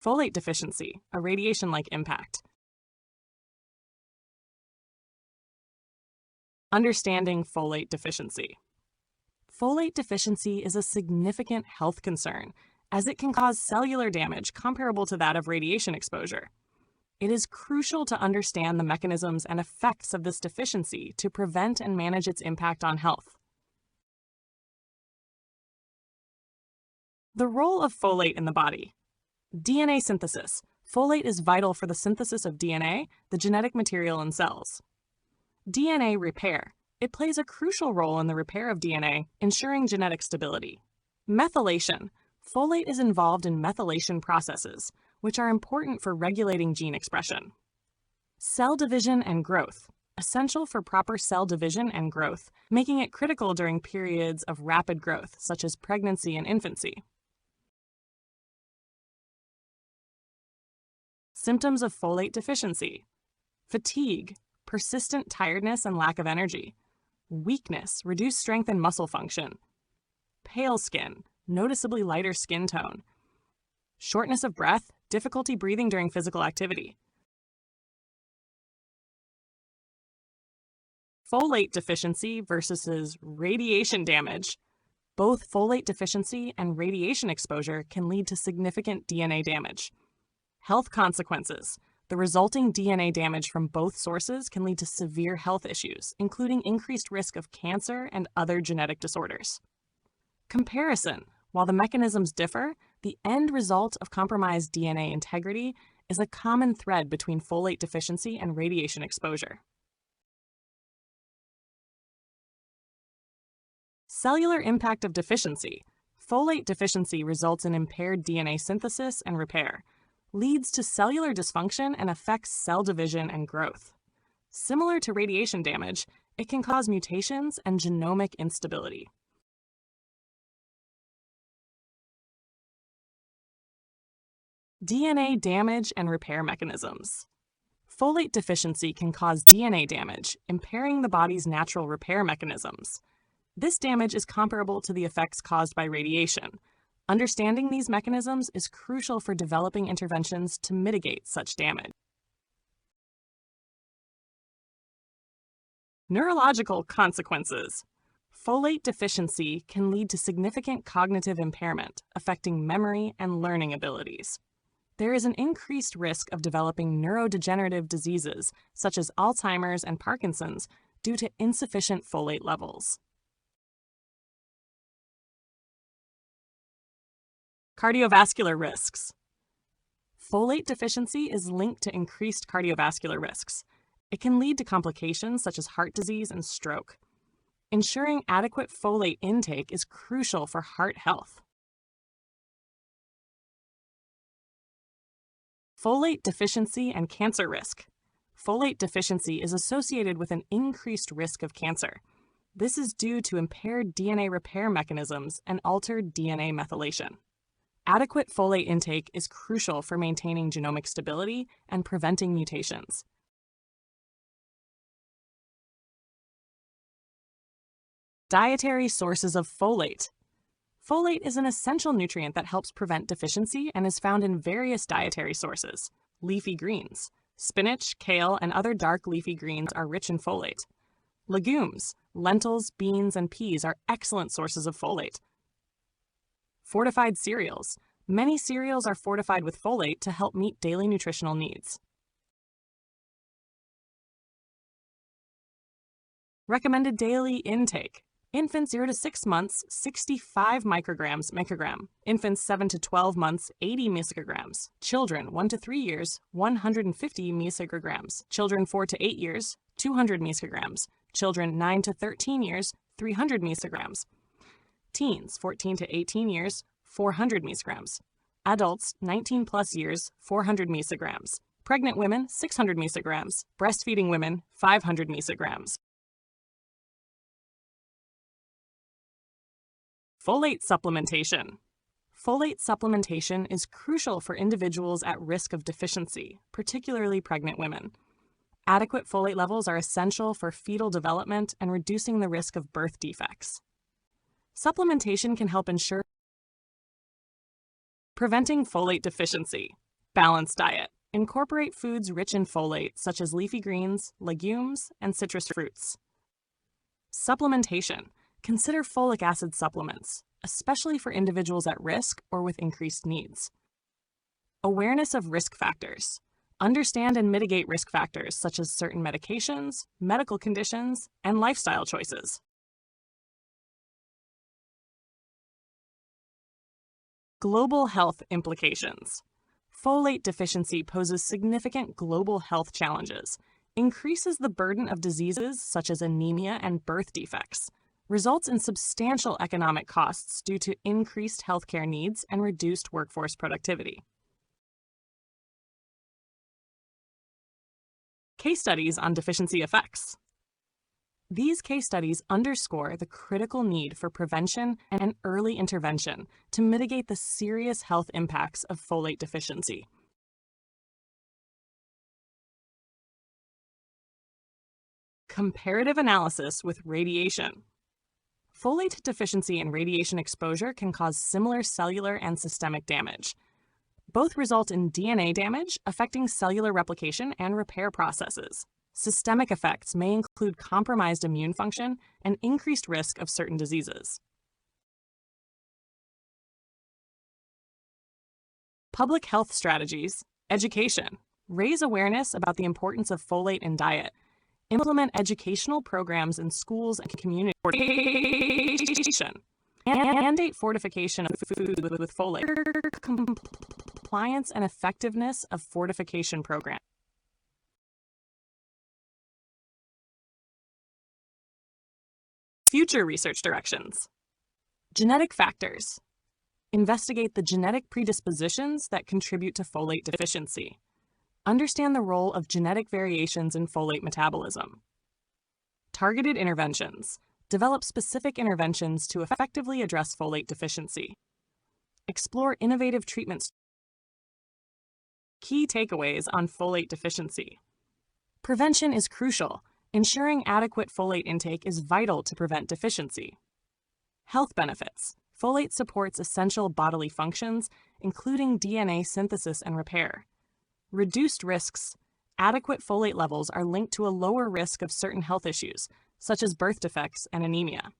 Folate deficiency, a radiation-like impact. Understanding folate deficiency. Folate deficiency is a significant health concern, as it can cause cellular damage comparable to that of radiation exposure. It is crucial to understand the mechanisms and effects of this deficiency to prevent and manage its impact on health. The role of folate in the body. DNA synthesis. Folate is vital for the synthesis of DNA, the genetic material in cells. DNA repair. It plays a crucial role in the repair of DNA, ensuring genetic stability. Methylation. Folate is involved in methylation processes, which are important for regulating gene expression. Cell division and growth. Essential for proper cell division and growth, making it critical during periods of rapid growth, such as pregnancy and infancy. Symptoms of folate deficiency. Fatigue, persistent tiredness and lack of energy. Weakness, reduced strength and muscle function. Pale skin, noticeably lighter skin tone. Shortness of breath, difficulty breathing during physical activity. Folate deficiency versus radiation damage. Both folate deficiency and radiation exposure can lead to significant DNA damage. Health consequences. The resulting DNA damage from both sources can lead to severe health issues, including increased risk of cancer and other genetic disorders. Comparison. While the mechanisms differ, the end result of compromised DNA integrity is a common thread between folate deficiency and radiation exposure. Cellular impact of deficiency. Folate deficiency results in impaired DNA synthesis and repair, leads to cellular dysfunction and affects cell division and growth. Similar to radiation damage, it can cause mutations and genomic instability. DNA damage and repair mechanisms. Folate deficiency can cause DNA damage, impairing the body's natural repair mechanisms. This damage is comparable to the effects caused by radiation. Understanding these mechanisms is crucial for developing interventions to mitigate such damage. Neurological consequences. Folate deficiency can lead to significant cognitive impairment, affecting memory and learning abilities. There is an increased risk of developing neurodegenerative diseases, such as Alzheimer's and Parkinson's, due to insufficient folate levels. Cardiovascular risks. Folate deficiency is linked to increased cardiovascular risks. It can lead to complications such as heart disease and stroke. Ensuring adequate folate intake is crucial for heart health. Folate deficiency and cancer risk. Folate deficiency is associated with an increased risk of cancer. This is due to impaired DNA repair mechanisms and altered DNA methylation. Adequate folate intake is crucial for maintaining genomic stability and preventing mutations. Dietary sources of folate. Folate is an essential nutrient that helps prevent deficiency and is found in various dietary sources. Leafy greens. Spinach, kale, and other dark leafy greens are rich in folate. Legumes. Lentils, beans, and peas are excellent sources of folate. Fortified cereals. Many cereals are fortified with folate to help meet daily nutritional needs. Recommended daily intake. Infants 0 to 6 months, 65 microgram. Infants 7 to 12 months, 80 micrograms. Children 1 to 3 years, 150 micrograms. Children 4 to 8 years, 200 micrograms. Children 9 to 13 years, 300 micrograms. Teens 14 to 18 years, 400 micrograms. Adults 19 plus years, 400 micrograms. Pregnant women 600 micrograms. Breastfeeding women 500 micrograms. Folate supplementation. Folate supplementation is crucial for individuals at risk of deficiency, particularly pregnant women. Adequate folate levels are essential for fetal development and reducing the risk of birth defects. Supplementation can help ensure preventing folate deficiency. Balanced diet. Incorporate foods rich in folate, such as leafy greens, legumes, and citrus fruits. Supplementation. Consider folic acid supplements, especially for individuals at risk or with increased needs. Awareness of risk factors. Understand and mitigate risk factors such as certain medications, medical conditions, and lifestyle choices. Global health implications. Folate deficiency poses significant global health challenges, increases the burden of diseases such as anemia and birth defects, results in substantial economic costs due to increased healthcare needs and reduced workforce productivity. Case studies on deficiency effects. These case studies underscore the critical need for prevention and early intervention to mitigate the serious health impacts of folate deficiency. Comparative analysis with radiation. Folate deficiency and radiation exposure can cause similar cellular and systemic damage. Both result in DNA damage affecting cellular replication and repair processes. Systemic effects may include compromised immune function and increased risk of certain diseases. Public health strategies, education. Raise awareness about the importance of folate in diet. Implement educational programs in schools and communities. Mandate fortification of food with folate. Compliance and effectiveness of fortification programs. Future research directions. Genetic factors. Investigate the genetic predispositions that contribute to folate deficiency. Understand the role of genetic variations in folate metabolism. Targeted interventions. Develop specific interventions to effectively address folate deficiency. Explore innovative treatments. Key takeaways on folate deficiency. Prevention is crucial. Ensuring adequate folate intake is vital to prevent deficiency. Health benefits. Folate supports essential bodily functions, including DNA synthesis and repair. Reduced risks. Adequate folate levels are linked to a lower risk of certain health issues, such as birth defects and anemia.